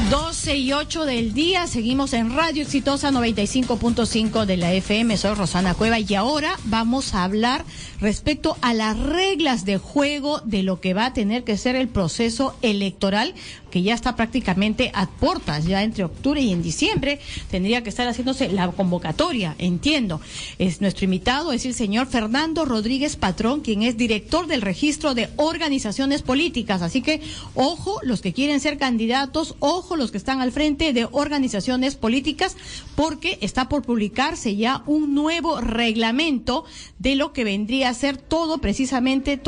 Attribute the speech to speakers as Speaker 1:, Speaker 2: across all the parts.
Speaker 1: 12:08 del día, seguimos en Radio Exitosa 95.5 de la FM, soy Rosana Cueva y ahora vamos a hablar respecto a las reglas de juego de lo que va a tener que ser el proceso electoral, que ya está prácticamente a puertas, ya entre octubre y en diciembre tendría que estar haciéndose la convocatoria, entiendo. Es nuestro invitado, es el señor Fernando Rodríguez Patrón, quien es director del Registro de Organizaciones Políticas, así que ojo los que quieren ser candidatos, ojo los que están al frente de organizaciones políticas, porque está por publicarse ya un nuevo reglamento de lo que vendría a ser todo, precisamente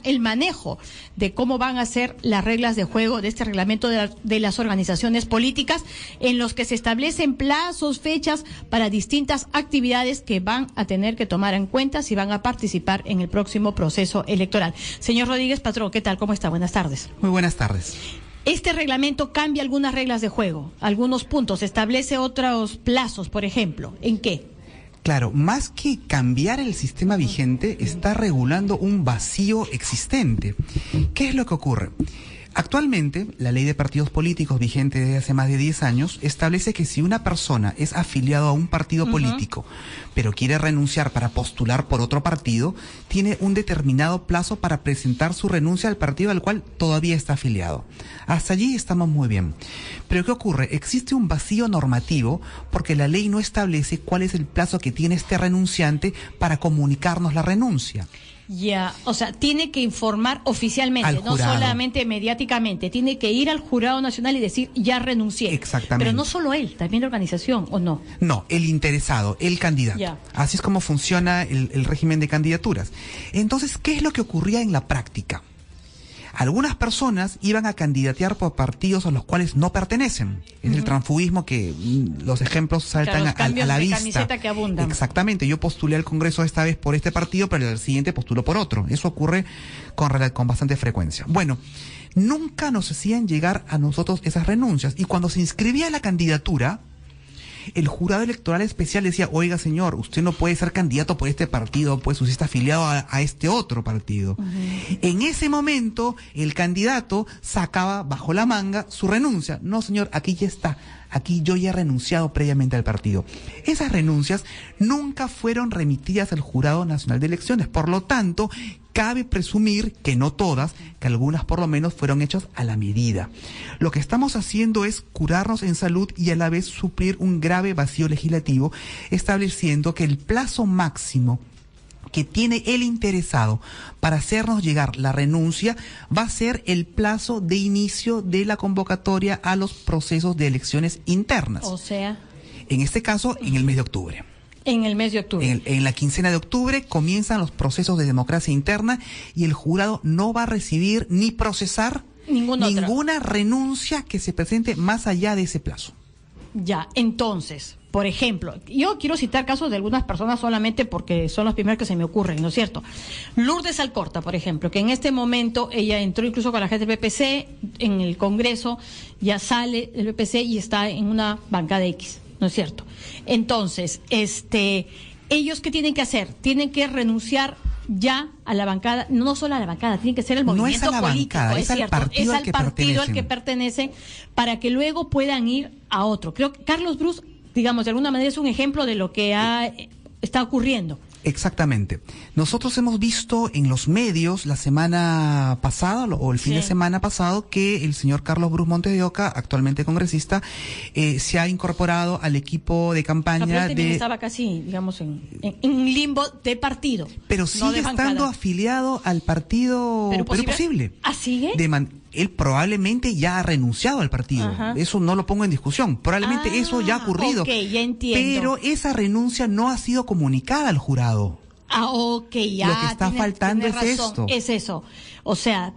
Speaker 1: el manejo de cómo van a ser las reglas de juego de este reglamento de las organizaciones políticas, en los que se establecen plazos, fechas para distintas actividades que van a tener que tomar en cuenta si van a participar en el próximo proceso electoral. Señor Rodríguez Patrón, ¿qué tal? ¿Cómo está? Buenas tardes.
Speaker 2: Muy buenas tardes.
Speaker 1: Este reglamento cambia algunas reglas de juego, algunos puntos, establece otros plazos, por ejemplo. ¿En qué?
Speaker 2: Claro, más que cambiar el sistema vigente, está regulando un vacío existente. ¿Qué es lo que ocurre? Actualmente, la ley de partidos políticos vigente desde hace más de 10 años establece que si una persona es afiliado a un partido político, pero quiere renunciar para postular por otro partido, tiene un determinado plazo para presentar su renuncia al partido al cual todavía está afiliado. Hasta allí estamos muy bien. Pero ¿qué ocurre? Existe un vacío normativo porque la ley no establece cuál es el plazo que tiene este renunciante para comunicarnos la renuncia.
Speaker 1: Ya, o sea, tiene que informar oficialmente, no solamente mediáticamente, tiene que ir al Jurado Nacional y decir, ya renuncié.
Speaker 2: Exactamente.
Speaker 1: Pero no solo él, también la organización, ¿o no?
Speaker 2: No, el interesado, el candidato.
Speaker 1: Ya.
Speaker 2: Así es como funciona el régimen de candidaturas. Entonces, ¿qué es lo que ocurría en la práctica? Algunas personas iban a candidatear por partidos a los cuales no pertenecen. Es el transfugismo que los ejemplos saltan a la vista.
Speaker 1: Camiseta que abundan.
Speaker 2: Exactamente. Yo postulé al Congreso esta vez por este partido, pero el siguiente postulo por otro. Eso ocurre con bastante frecuencia. Bueno, nunca nos hacían llegar a nosotros esas renuncias. Y cuando se inscribía la candidatura, el jurado electoral especial decía, oiga señor, usted no puede ser candidato por este partido, pues usted está afiliado a este otro partido. En ese momento, el candidato sacaba bajo la manga su renuncia. No señor, aquí ya está. Aquí yo ya he renunciado previamente al partido. Esas renuncias nunca fueron remitidas al Jurado Nacional de Elecciones. Por lo tanto, cabe presumir que no todas, que algunas por lo menos fueron hechas a la medida. Lo que estamos haciendo es curarnos en salud y a la vez suplir un grave vacío legislativo, estableciendo que el plazo máximo que tiene el interesado para hacernos llegar la renuncia va a ser el plazo de inicio de la convocatoria a los procesos de elecciones internas.
Speaker 1: O sea,
Speaker 2: en este caso, en el mes de octubre.
Speaker 1: En el mes de octubre.
Speaker 2: En la quincena de octubre comienzan los procesos de democracia interna y el jurado no va a recibir ni procesar ninguna renuncia que se presente más allá de ese plazo.
Speaker 1: Ya, entonces, por ejemplo, yo quiero citar casos de algunas personas solamente porque son los primeros que se me ocurren, ¿no es cierto? Lourdes Alcorta, por ejemplo, que en este momento ella entró incluso con la gente del PPC en el Congreso, ya sale del PPC y está en una bancada X, ¿no es cierto? Entonces, ellos ¿qué tienen que hacer? Tienen que renunciar ya a la bancada, no solo a la bancada, tiene que ser el movimiento político,
Speaker 2: bancada,
Speaker 1: es cierto, es al partido al que pertenecen, para que luego puedan ir a otro. Creo que Carlos Bruce, digamos, de alguna manera es un ejemplo de lo que está ocurriendo.
Speaker 2: Exactamente. Nosotros hemos visto en los medios la semana pasada o el fin de semana pasado que el señor Carlos Bruce Montes de Oca, actualmente congresista, se ha incorporado al equipo de campaña
Speaker 1: pero él también estaba casi, digamos, en un limbo de partido.
Speaker 2: Pero sigue estando afiliado al partido Perú Posible.
Speaker 1: ¿Ah, sigue?
Speaker 2: Él probablemente ya ha renunciado al partido. Ajá. Eso no lo pongo en discusión. Probablemente eso ya ha ocurrido.
Speaker 1: Ok, ya entiendo.
Speaker 2: Pero esa renuncia no ha sido comunicada al jurado.
Speaker 1: Ok, ya.
Speaker 2: Lo que está faltando es esto.
Speaker 1: Es eso. O sea,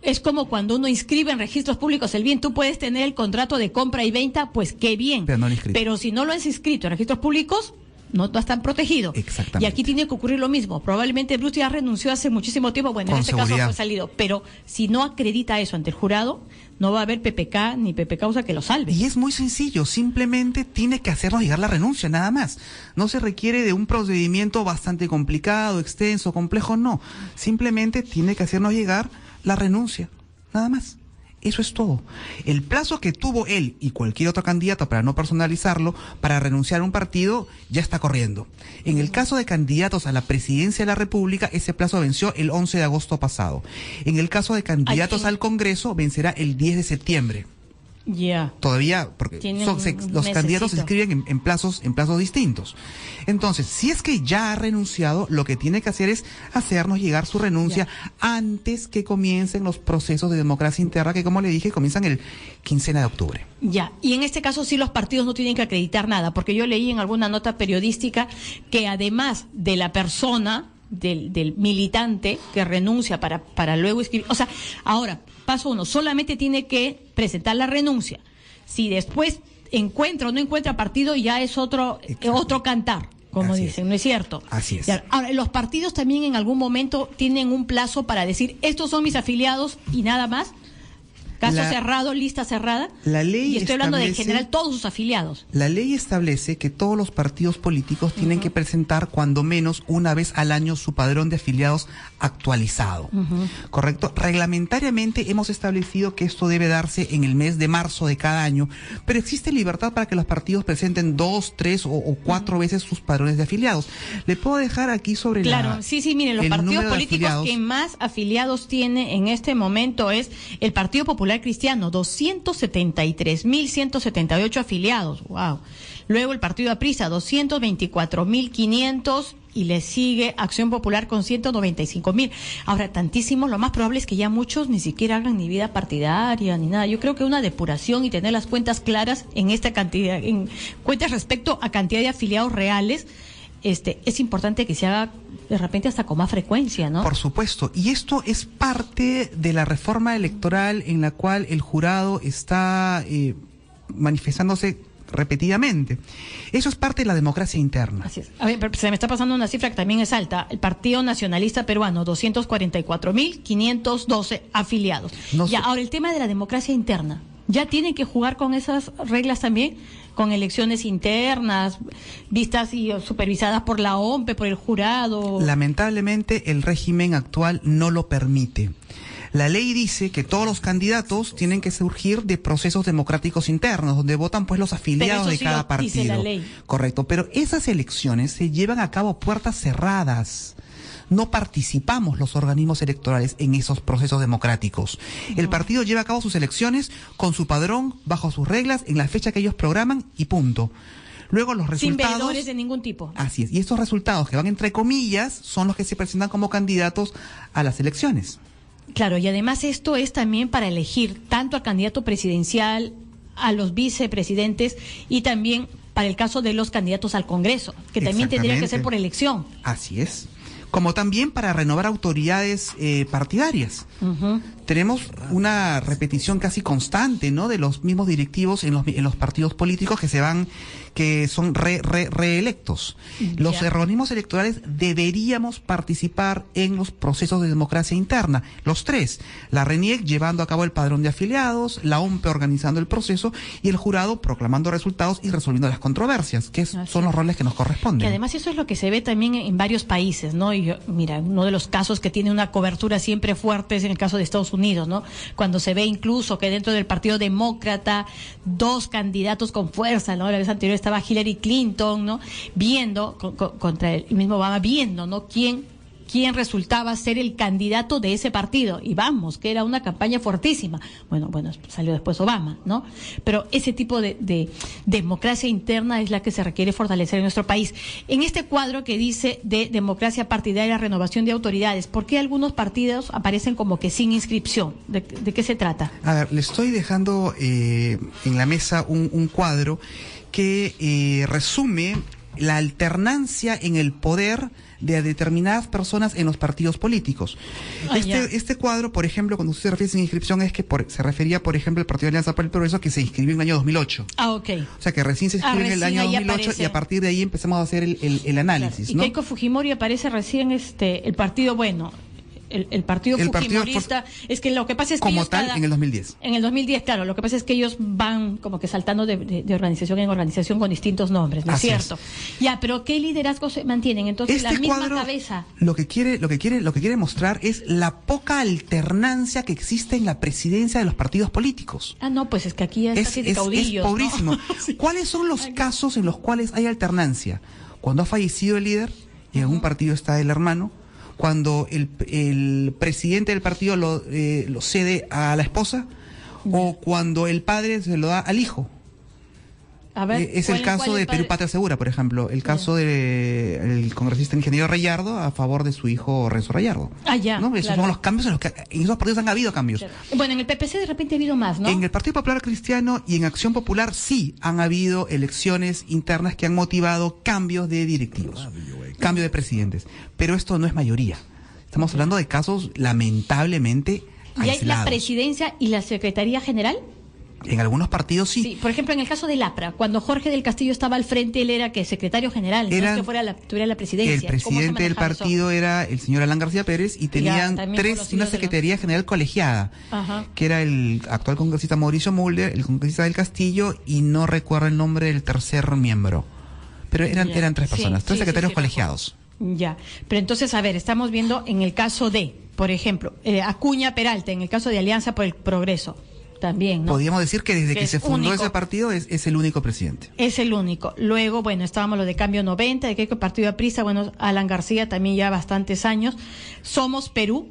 Speaker 1: es como cuando uno inscribe en registros públicos el bien, tú puedes tener el contrato de compra y venta, pues qué bien.
Speaker 2: Pero no lo inscrito.
Speaker 1: Pero si no lo has inscrito en registros públicos, no están protegidos.
Speaker 2: Exactamente.
Speaker 1: Y aquí tiene que ocurrir lo mismo. Probablemente Bruce ya renunció hace muchísimo tiempo, bueno, en este caso fue salido, pero si no acredita eso ante el jurado, no va a haber PPK ni PP causa que lo salve.
Speaker 2: Y es muy sencillo, simplemente tiene que hacernos llegar la renuncia, nada más. No se requiere de un procedimiento bastante complicado, extenso, complejo, no. Simplemente tiene que hacernos llegar la renuncia, nada más. Eso es todo. El plazo que tuvo él y cualquier otro candidato, para no personalizarlo, para renunciar a un partido, ya está corriendo. En el caso de candidatos a la presidencia de la República, ese plazo venció el 11 de agosto pasado. En el caso de candidatos al Congreso, vencerá el 10 de septiembre.
Speaker 1: Ya.
Speaker 2: Todavía, porque los candidatos se inscriben en plazos distintos. Entonces, si es que ya ha renunciado, lo que tiene que hacer es hacernos llegar su renuncia antes que comiencen los procesos de democracia interna, que, como le dije, comienzan el 15 de octubre.
Speaker 1: Ya, y en este caso sí los partidos no tienen que acreditar nada, porque yo leí en alguna nota periodística que además de la persona, del militante que renuncia para luego escribir, o sea, ahora, paso uno, solamente tiene que presentar la renuncia. Si después encuentra o no encuentra partido, ya es otro cantar, como
Speaker 2: Así
Speaker 1: dicen,
Speaker 2: es.
Speaker 1: ¿no es cierto?
Speaker 2: Así es.
Speaker 1: Ahora, los partidos también en algún momento tienen un plazo para decir, estos son mis afiliados y nada más. Caso cerrado, lista cerrada.
Speaker 2: La ley
Speaker 1: y estoy hablando de en general todos sus afiliados.
Speaker 2: La ley establece que todos los partidos políticos tienen que presentar cuando menos una vez al año su padrón de afiliados actualizado. ¿Correcto? Reglamentariamente hemos establecido que esto debe darse en el mes de marzo de cada año, pero existe libertad para que los partidos presenten 2, 3 o 4 veces sus padrones de afiliados. Le puedo dejar aquí sobre
Speaker 1: miren, los partidos políticos que más afiliados tiene en este momento es el Partido Popular Cristiano, 273.178 afiliados. Wow. Luego el Partido Aprista, 224.500, y le sigue Acción Popular con 195.000. Ahora, tantísimos, lo más probable es que ya muchos ni siquiera hagan ni vida partidaria ni nada. Yo creo que una depuración y tener las cuentas claras en esta cantidad, en cuentas respecto a cantidad de afiliados reales, es importante que se haga de repente hasta con más frecuencia, ¿no?
Speaker 2: Por supuesto, y esto es parte de la reforma electoral en la cual el jurado está manifestándose repetidamente. Eso es parte de la democracia interna.
Speaker 1: Así es. A ver, se me está pasando una cifra que también es alta. El Partido Nacionalista Peruano, 244.512 afiliados. Ahora, el tema de la democracia interna. ¿Ya tienen que jugar con esas reglas también? Con elecciones internas, vistas y supervisadas por la OMPE, por el jurado.
Speaker 2: Lamentablemente, el régimen actual no lo permite. La ley dice que todos los candidatos tienen que surgir de procesos democráticos internos, donde votan pues los afiliados de cada partido.
Speaker 1: Dice la ley.
Speaker 2: Correcto, pero esas elecciones se llevan a cabo a puertas cerradas. No participamos los organismos electorales en esos procesos democráticos. El partido lleva a cabo sus elecciones con su padrón, bajo sus reglas, en la fecha que ellos programan y punto. Luego los resultados...
Speaker 1: Sin veedores de ningún tipo.
Speaker 2: Así es. Y estos resultados, que van entre comillas, son los que se presentan como candidatos a las elecciones.
Speaker 1: Claro, y además esto es también para elegir tanto al candidato presidencial, a los vicepresidentes y también para el caso de los candidatos al Congreso, que también tendría que ser por elección.
Speaker 2: Así es. Como también para renovar autoridades partidarias. Tenemos una repetición casi constante, ¿no?, de los mismos directivos en los partidos políticos que son reelectos. Los organismos electorales deberíamos participar en los procesos de democracia interna. Los tres: la RENIEC llevando a cabo el padrón de afiliados, la OMPE organizando el proceso y el jurado proclamando resultados y resolviendo las controversias, que son los roles que nos corresponden.
Speaker 1: Y además eso es lo que se ve también en varios países, ¿no? Y mira, uno de los casos que tiene una cobertura siempre fuerte es en el caso de Estados Unidos, ¿no? Cuando se ve incluso que dentro del Partido Demócrata, 2 candidatos con fuerza, ¿no? La vez anterior estaba Hillary Clinton, ¿no? Viendo, contra el mismo Obama, viendo, ¿no?, quién resultaba ser el candidato de ese partido. Y vamos, que era una campaña fuertísima. Bueno, salió después Obama, ¿no? Pero ese tipo de democracia interna es la que se requiere fortalecer en nuestro país. En este cuadro que dice de democracia partidaria, renovación de autoridades, ¿por qué algunos partidos aparecen como que sin inscripción? ¿De qué se trata?
Speaker 2: A ver, le estoy dejando en la mesa un cuadro que resume la alternancia en el poder de determinadas personas en los partidos políticos. Este cuadro, por ejemplo, cuando usted se refiere a inscripción, es que se refería, por ejemplo, al Partido de Alianza para el Progreso, que se inscribió en el año 2008.
Speaker 1: Ok.
Speaker 2: O sea, que recién se inscribió en el año 2008 aparece. Y a partir de ahí empezamos a hacer el análisis,
Speaker 1: claro. Y
Speaker 2: ¿no?
Speaker 1: Keiko Fujimori aparece recién el partido, el partido fujimorista, es que lo que pasa es que
Speaker 2: como
Speaker 1: ellos
Speaker 2: tal en el 2010.
Speaker 1: En el 2010, claro, lo que pasa es que ellos van como que saltando de organización en organización con distintos nombres, ¿no es cierto? Ya, pero ¿qué liderazgo se mantienen? Entonces, la misma
Speaker 2: cuadro,
Speaker 1: cabeza.
Speaker 2: Lo que quiere mostrar es la poca alternancia que existe en la presidencia de los partidos políticos.
Speaker 1: Ah, no, pues es que aquí es casi de caudillos,
Speaker 2: es pobrísimo.
Speaker 1: ¿no? Sí.
Speaker 2: ¿Cuáles son los casos en los cuales hay alternancia? Cuando ha fallecido el líder y en un partido está el hermano, cuando el presidente del partido lo cede a la esposa, o cuando el padre se lo da al hijo.
Speaker 1: A ver,
Speaker 2: es el caso de Perú Patria Segura, por ejemplo, el caso del congresista ingeniero Rayardo a favor de su hijo Renzo Rayardo.
Speaker 1: Ah, ya.
Speaker 2: ¿No? Esos son los cambios en los que en esos partidos han habido cambios.
Speaker 1: Claro. Bueno, en el PPC de repente ha habido más, ¿no?
Speaker 2: En el Partido Popular Cristiano y en Acción Popular sí han habido elecciones internas que han motivado cambios de directivos, cambio de presidentes. Pero esto no es mayoría. Estamos hablando de casos lamentablemente
Speaker 1: ¿Y
Speaker 2: aislados.
Speaker 1: hay la presidencia y la secretaría general?
Speaker 2: En algunos partidos sí.
Speaker 1: Sí, por ejemplo, en el caso del APRA, cuando Jorge del Castillo estaba al frente, él era que secretario general, no es que tuviera la presidencia.
Speaker 2: El presidente del partido era el señor Alan García Pérez y tenían una secretaría general colegiada, que era el actual congresista Mauricio Mulder, el congresista del Castillo y no recuerdo el nombre del tercer miembro. Pero eran tres personas, tres secretarios colegiados.
Speaker 1: Ya, pero entonces, a ver, estamos viendo en el caso de, por ejemplo, Acuña Peralta, en el caso de Alianza por el Progreso. También, ¿no?
Speaker 2: Podríamos decir que desde que se fundó
Speaker 1: único.
Speaker 2: ese partido es el único presidente.
Speaker 1: Es el único. Luego, bueno, estábamos lo de Cambio 90, de que el partido de Aprisa, bueno, Alan García también ya bastantes años. Somos Perú.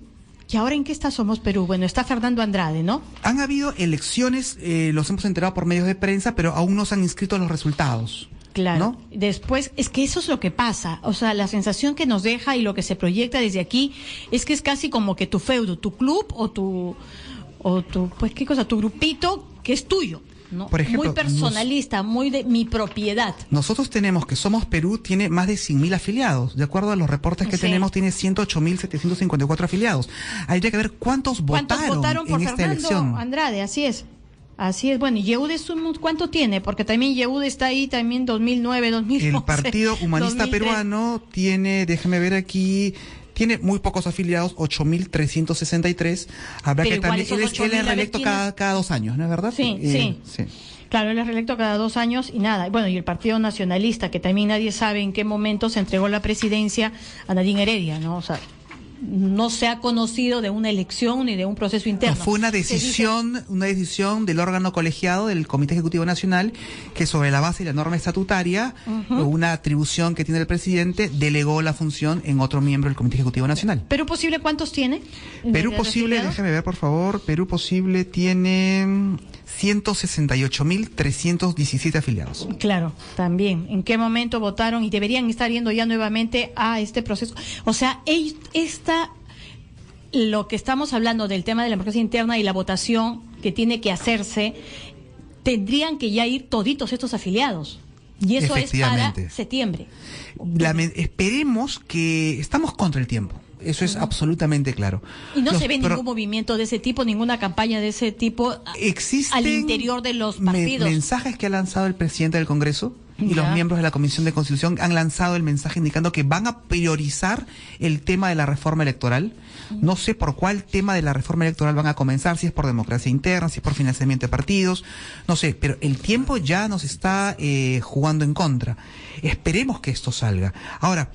Speaker 1: ¿Y ahora en qué está Somos Perú? Bueno, está Fernando Andrade, ¿no?
Speaker 2: Han habido elecciones, los hemos enterado por medios de prensa, pero aún no se han inscrito los resultados.
Speaker 1: Claro.
Speaker 2: ¿No?
Speaker 1: Después, es que eso es lo que pasa. O sea, la sensación que nos deja y lo que se proyecta desde aquí es que es casi como que tu feudo, tu club o tu pues qué cosa, tu grupito que es tuyo, ¿no?
Speaker 2: Por ejemplo,
Speaker 1: muy personalista, muy de mi propiedad.
Speaker 2: Nosotros tenemos que Somos Perú tiene más de 100.000 afiliados. De acuerdo a los reportes que tenemos, tiene 108.754 afiliados. Habría que ver cuántos votaron
Speaker 1: por
Speaker 2: en esta
Speaker 1: Fernando
Speaker 2: elección.
Speaker 1: Andrade, así es. Así es. Bueno, y Yehude ¿cuánto tiene? Porque también Yehude está ahí también 2009, 2011.
Speaker 2: El Partido Humanista
Speaker 1: 2003.
Speaker 2: Peruano tiene, déjeme ver aquí, tiene muy pocos afiliados, 8.363. Habrá
Speaker 1: Pero
Speaker 2: que también, él es reelecto cada 2 años, ¿no es verdad?
Speaker 1: Sí. Claro, él es reelecto cada 2 años y nada. Bueno, y el Partido Nacionalista, que también nadie sabe en qué momento se entregó la presidencia a Nadine Heredia, ¿no? O sea, no se ha conocido de una elección ni de un proceso interno.
Speaker 2: No, fue una decisión del órgano colegiado del Comité Ejecutivo Nacional que sobre la base de la norma estatutaria, una atribución que tiene el presidente, delegó la función en otro miembro del Comité Ejecutivo Nacional.
Speaker 1: ¿Perú Posible cuántos tiene?
Speaker 2: Perú Posible, déjeme ver por favor, Perú Posible tiene 168.317 afiliados.
Speaker 1: Claro, también. ¿En qué momento votaron y deberían estar yendo ya nuevamente a este proceso? O sea, lo que estamos hablando del tema de la democracia interna y la votación que tiene que hacerse, tendrían que ya ir toditos estos afiliados. Y eso es para septiembre.
Speaker 2: Esperemos que estamos contra el tiempo. Eso es absolutamente claro.
Speaker 1: Y no se ve ningún movimiento de ese tipo, ninguna campaña de ese tipo al interior de los partidos.
Speaker 2: Mensajes que ha lanzado el presidente del Congreso y los miembros de la Comisión de Constitución han lanzado el mensaje indicando que van a priorizar el tema de la reforma electoral. No sé por cuál tema de la reforma electoral van a comenzar, si es por democracia interna, si es por financiamiento de partidos, no sé, pero el tiempo ya nos está jugando en contra. Esperemos que esto salga. Ahora,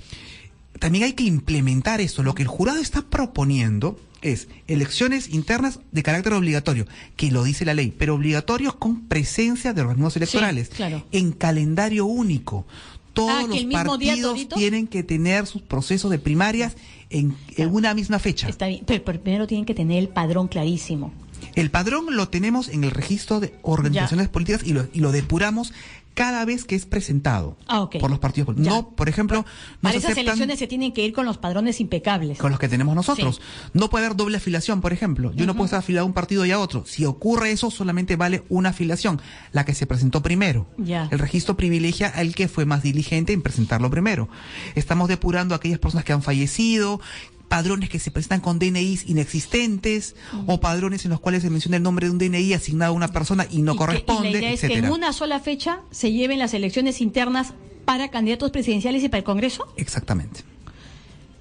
Speaker 2: también hay que implementar esto. Lo que el jurado está proponiendo es elecciones internas de carácter obligatorio, que lo dice la ley, pero obligatorios con presencia de organismos electorales, en calendario único. Todos los partidos tienen que tener sus procesos de primarias en una misma fecha.
Speaker 1: Está bien, pero primero tienen que tener el padrón clarísimo.
Speaker 2: El padrón lo tenemos en el registro de organizaciones políticas y lo depuramos cada vez que es presentado por los partidos políticos. No, por ejemplo,
Speaker 1: para esas elecciones se tienen que ir con los padrones impecables.
Speaker 2: Con los que tenemos nosotros. No puede haber doble afiliación, por ejemplo. Yo no puedo estar afiliado a un partido y a otro. Si ocurre eso, solamente vale una afiliación, la que se presentó primero. El registro privilegia al que fue más diligente en presentarlo primero. Estamos depurando a aquellas personas que han fallecido, padrones que se presentan con DNIs inexistentes o padrones en los cuales se menciona el nombre de un DNI asignado a una persona y no corresponde,
Speaker 1: y la idea es que en una sola fecha se lleven las elecciones internas para candidatos presidenciales y para el Congreso.
Speaker 2: Exactamente.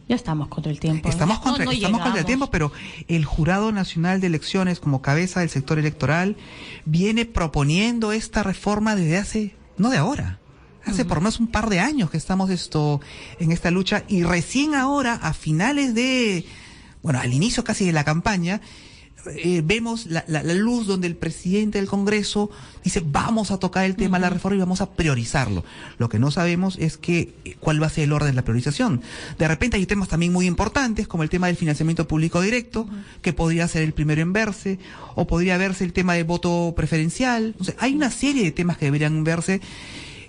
Speaker 1: Ya estamos contra el tiempo.
Speaker 2: Estamos contra el tiempo, pero el Jurado Nacional de Elecciones, como cabeza del sector electoral, viene proponiendo esta reforma desde hace, no de ahora, hace por lo menos un par de años que estamos en esta lucha, y recién ahora, a finales al inicio casi de la campaña, vemos la luz donde el presidente del Congreso dice vamos a tocar el tema de la reforma y vamos a priorizarlo. Lo que no sabemos es cuál va a ser el orden de la priorización. De repente hay temas también muy importantes como el tema del financiamiento público directo, que podría ser el primero en verse, o podría verse el tema del voto preferencial. O sea, hay una serie de temas que deberían verse.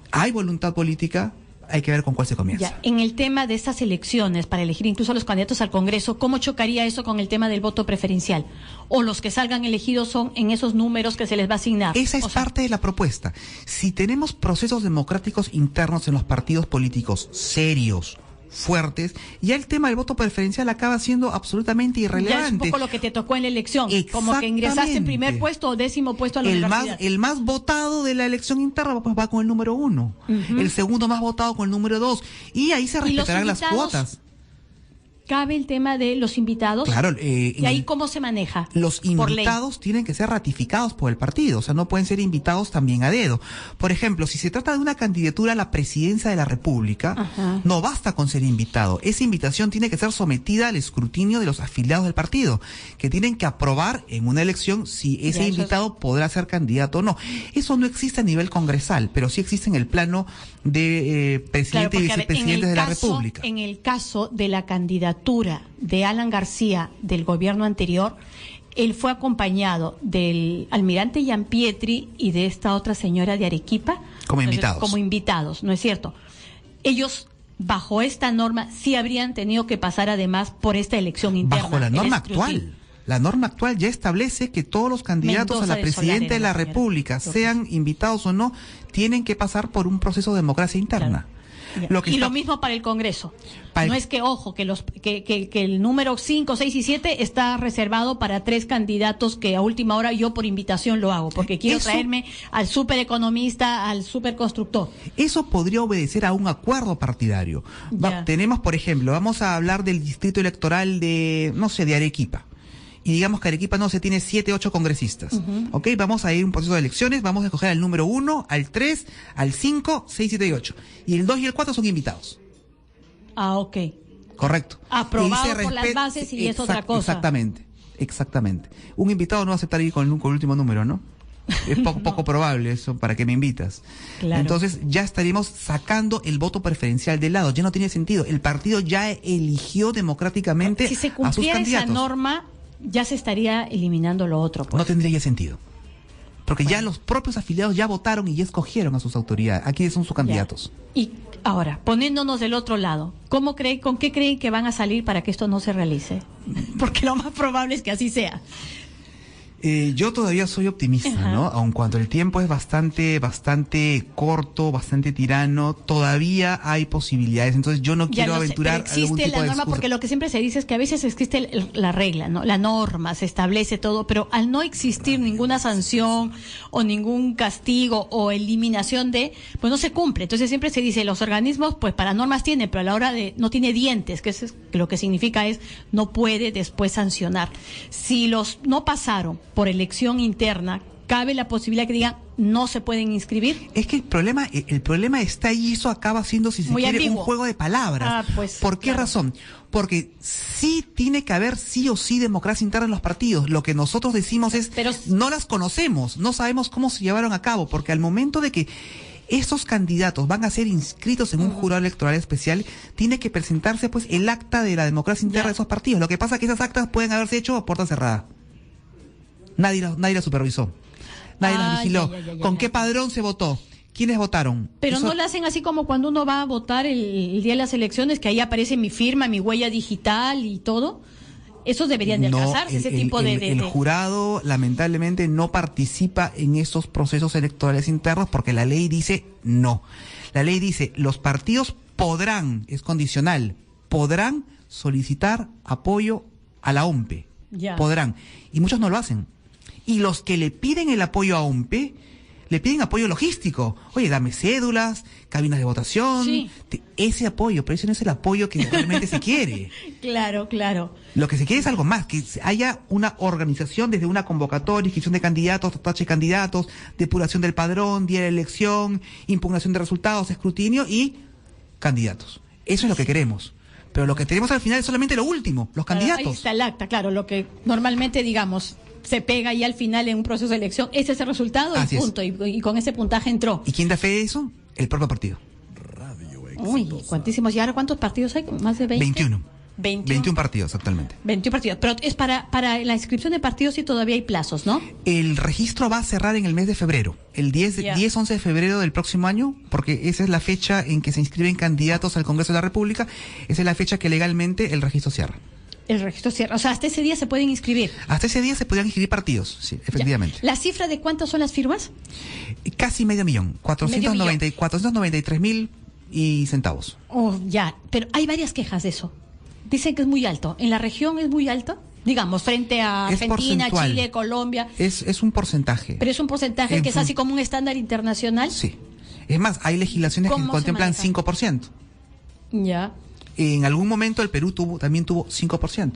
Speaker 2: Hay voluntad política. Hay que ver con cuál se comienza.
Speaker 1: Ya, en el tema de estas elecciones, para elegir incluso a los candidatos al Congreso, ¿cómo chocaría eso con el tema del voto preferencial? ¿O los que salgan elegidos son en esos números que se les va a asignar?
Speaker 2: Esa es parte de la propuesta. Si tenemos procesos democráticos internos en los partidos políticos serios, fuertes, ya el tema del voto preferencial acaba siendo absolutamente irrelevante.
Speaker 1: Ya es un poco lo que te tocó en la elección, como que ingresaste en primer puesto o 10º puesto a la universidad.
Speaker 2: El más votado de la elección interna pues va con el número 1, el segundo más votado con el número 2, y ahí se respetarán las cuotas.
Speaker 1: Cabe el tema de los invitados.
Speaker 2: Claro.
Speaker 1: ¿Y ahí cómo se maneja?
Speaker 2: Los invitados tienen que ser ratificados por el partido, o sea, no pueden ser invitados también a dedo. Por ejemplo, si se trata de una candidatura a la presidencia de la República, no basta con ser invitado. Esa invitación tiene que ser sometida al escrutinio de los afiliados del partido, que tienen que aprobar en una elección si ese invitado podrá ser candidato o no. Eso no existe a nivel congresal, pero sí existe en el plano de presidente y vicepresidentes de la República.
Speaker 1: En el caso de la candidatura de Alan García del gobierno anterior, él fue acompañado del almirante Gianpietri y de esta otra señora de Arequipa
Speaker 2: como invitados.
Speaker 1: Como invitados, ¿no es cierto? Ellos, bajo esta norma, sí habrían tenido que pasar además por esta elección interna.
Speaker 2: Bajo la norma actual. La norma actual ya establece que todos los candidatos a la presidencia de la República, sean invitados o no, tienen que pasar por un proceso de democracia interna.
Speaker 1: Claro. Lo mismo para el Congreso. No es que, ojo, que el número 5, 6 y 7 está reservado para 3 candidatos que a última hora yo por invitación lo hago, porque quiero traerme al supereconomista, al superconstructor.
Speaker 2: Eso podría obedecer a un acuerdo partidario. Tenemos, por ejemplo, vamos a hablar del distrito electoral de Arequipa. Y digamos que Arequipa tiene 7, 8 congresistas. ¿Ok? Vamos a ir a un proceso de elecciones, vamos a escoger al número 1, al 3, al 5, 6, 7 y 8. Y el 2 y el 4 son invitados.
Speaker 1: Ok.
Speaker 2: Correcto.
Speaker 1: Aprobado por las bases y es otra cosa.
Speaker 2: Exactamente. Un invitado no va a aceptar ir con el último número, ¿no? Es poco probable eso, para que me invitas. Claro. Entonces ya estaríamos sacando el voto preferencial de lado. Ya no tiene sentido. El partido ya eligió democráticamente a sus candidatos.
Speaker 1: Si se cumpliera esa norma, ya se estaría eliminando lo otro. Pues.
Speaker 2: No tendría ya sentido. Porque ya los propios afiliados ya votaron y ya escogieron a sus autoridades. Aquí son sus candidatos.
Speaker 1: Y ahora, poniéndonos del otro lado, ¿con qué creen que van a salir para que esto no se realice? Porque lo más probable es que así sea.
Speaker 2: Yo todavía soy optimista, ¿no? Aun cuando el tiempo es bastante corto, bastante tirano, todavía hay posibilidades. Entonces yo no quiero aventurar algún tipo de
Speaker 1: norma, porque lo que siempre se dice es que a veces existe la regla, ¿no? La norma, se establece todo, pero al no existir ninguna sanción o ningún castigo o eliminación pues no se cumple. Entonces siempre se dice, los organismos, pues para normas tienen, pero a la hora no tiene dientes, que lo que significa es no puede después sancionar. Si no pasaron por elección interna, ¿cabe la posibilidad que digan no se pueden inscribir?
Speaker 2: Es que el problema está ahí, eso acaba siendo, si se quiere, un juego de palabras. ¿Por qué razón? Porque sí tiene que haber sí o sí democracia interna en los partidos. Lo que nosotros decimos es, no las conocemos, no sabemos cómo se llevaron a cabo, porque al momento de que estos candidatos van a ser inscritos en un jurado electoral especial, tiene que presentarse pues el acta de la democracia interna de esos partidos. Lo que pasa es que esas actas pueden haberse hecho a puerta cerrada. Nadie la supervisó. Nadie la vigiló. ¿Con qué padrón se votó? ¿Quiénes votaron?
Speaker 1: Pero no lo hacen así como cuando uno va a votar el día de las elecciones, que ahí aparece mi firma, mi huella digital y todo. Esos deberían de alcanzarse, ese tipo de...
Speaker 2: El jurado, lamentablemente, no participa en estos procesos electorales internos porque la ley dice no. La ley dice, los partidos podrán, es condicional, podrán solicitar apoyo a la OMPE. Podrán. Y muchos no lo hacen. Y los que le piden el apoyo a OMPE le piden apoyo logístico. Oye, dame cédulas, cabinas de votación,
Speaker 1: sí.
Speaker 2: Ese apoyo, pero ese no es el apoyo que realmente se quiere.
Speaker 1: Claro, claro.
Speaker 2: Lo que se quiere es algo más, que haya una organización desde una convocatoria, inscripción de candidatos, tatuaje de candidatos, depuración del padrón, día de elección, impugnación de resultados, escrutinio y candidatos. Eso es lo que queremos. Pero lo que tenemos al final es solamente lo último, los candidatos.
Speaker 1: Ahí está el acta, claro, lo que normalmente, digamos, se pega y al final en un proceso de elección, ese es el resultado y punto. Y con ese puntaje entró.
Speaker 2: ¿Y quién da fe de eso? El propio partido.
Speaker 1: Uy, cuantísimos. ¿Y ahora cuántos partidos hay? ¿Más de 20?
Speaker 2: 21 partidos actualmente.
Speaker 1: 21 partidos. Pero es para la inscripción de partidos sí todavía hay plazos, ¿no?
Speaker 2: El registro va a cerrar en el mes de febrero, el 10-11 de febrero del próximo año, porque esa es la fecha en que se inscriben candidatos al Congreso de la República, esa es la fecha que legalmente el registro cierra.
Speaker 1: El registro cierra, o sea, hasta ese día se pueden inscribir.
Speaker 2: Hasta ese día se podrían inscribir partidos, sí, efectivamente.
Speaker 1: ¿La cifra de cuántas son las firmas?
Speaker 2: Casi medio millón, 493,000 y centavos.
Speaker 1: Oh, ya, pero hay varias quejas de eso. Dicen que es muy alto. ¿En la región es muy alto? Digamos, frente a Argentina, Chile, Colombia.
Speaker 2: Es un porcentaje.
Speaker 1: Pero es un porcentaje que es así como un estándar internacional.
Speaker 2: Sí. Es más, hay legislaciones que contemplan 5%.
Speaker 1: Ya.
Speaker 2: En algún momento el Perú también tuvo 5%.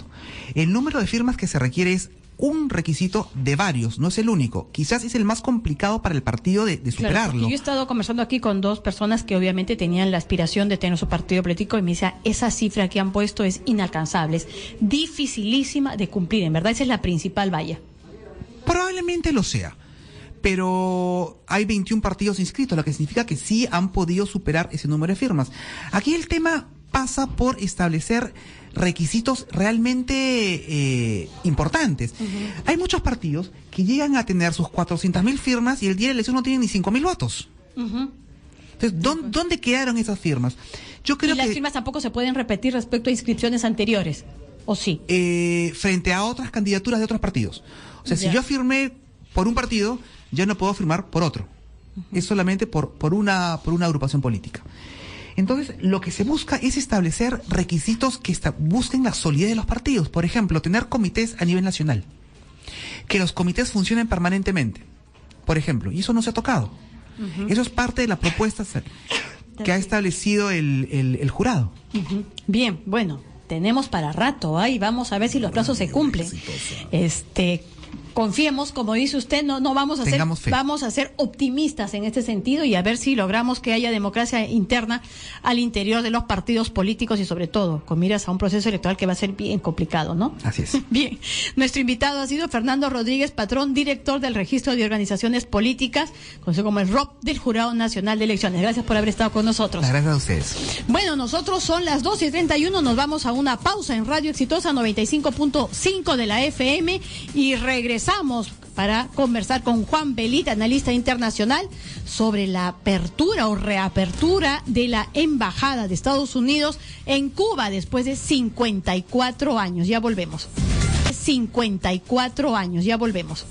Speaker 2: El número de firmas que se requiere es un requisito de varios, no es el único. Quizás es el más complicado para el partido de superarlo.
Speaker 1: Claro, yo he estado conversando aquí con dos personas que obviamente tenían la aspiración de tener su partido político y me decía, esa cifra que han puesto es inalcanzable, es dificilísima de cumplir, en verdad esa es la principal valla.
Speaker 2: Probablemente lo sea, pero hay 21 partidos inscritos, lo que significa que sí han podido superar ese número de firmas. Aquí el tema pasa por establecer requisitos realmente importantes. Hay muchos partidos que llegan a tener sus 400.000 firmas y el día de la elección no tienen ni 5.000 votos. Entonces, ¿dónde quedaron esas firmas? Yo creo
Speaker 1: las firmas tampoco se pueden repetir respecto a inscripciones anteriores, ¿o sí?
Speaker 2: Frente a otras candidaturas de otros partidos. O sea, si yo firmé por un partido, ya no puedo firmar por otro. Es solamente por una agrupación política. Entonces, lo que se busca es establecer requisitos que busquen la solidez de los partidos. Por ejemplo, tener comités a nivel nacional. Que los comités funcionen permanentemente. Por ejemplo, y eso no se ha tocado. Eso es parte de la propuesta que ha establecido el jurado.
Speaker 1: Bien, bueno, tenemos para rato, y vamos a ver si los plazos se cumplen. Confiemos, como dice usted, no vamos a ser optimistas en este sentido y a ver si logramos que haya democracia interna al interior de los partidos políticos y sobre todo con miras a un proceso electoral que va a ser bien complicado, ¿no?
Speaker 2: Así es.
Speaker 1: Bien, nuestro invitado ha sido Fernando Rodríguez Patrón, director del Registro de Organizaciones Políticas, conocido como el ROP del Jurado Nacional de Elecciones. Gracias por haber estado con nosotros.
Speaker 2: Gracias a ustedes.
Speaker 1: Bueno, nosotros son las 2:31, nos vamos a una pausa en Radio Exitosa 95.5 de la FM y regresamos para conversar con Juan Belit, analista internacional, sobre la apertura o reapertura de la Embajada de Estados Unidos en Cuba después de 54 años. Ya volvemos. 54 años, ya volvemos.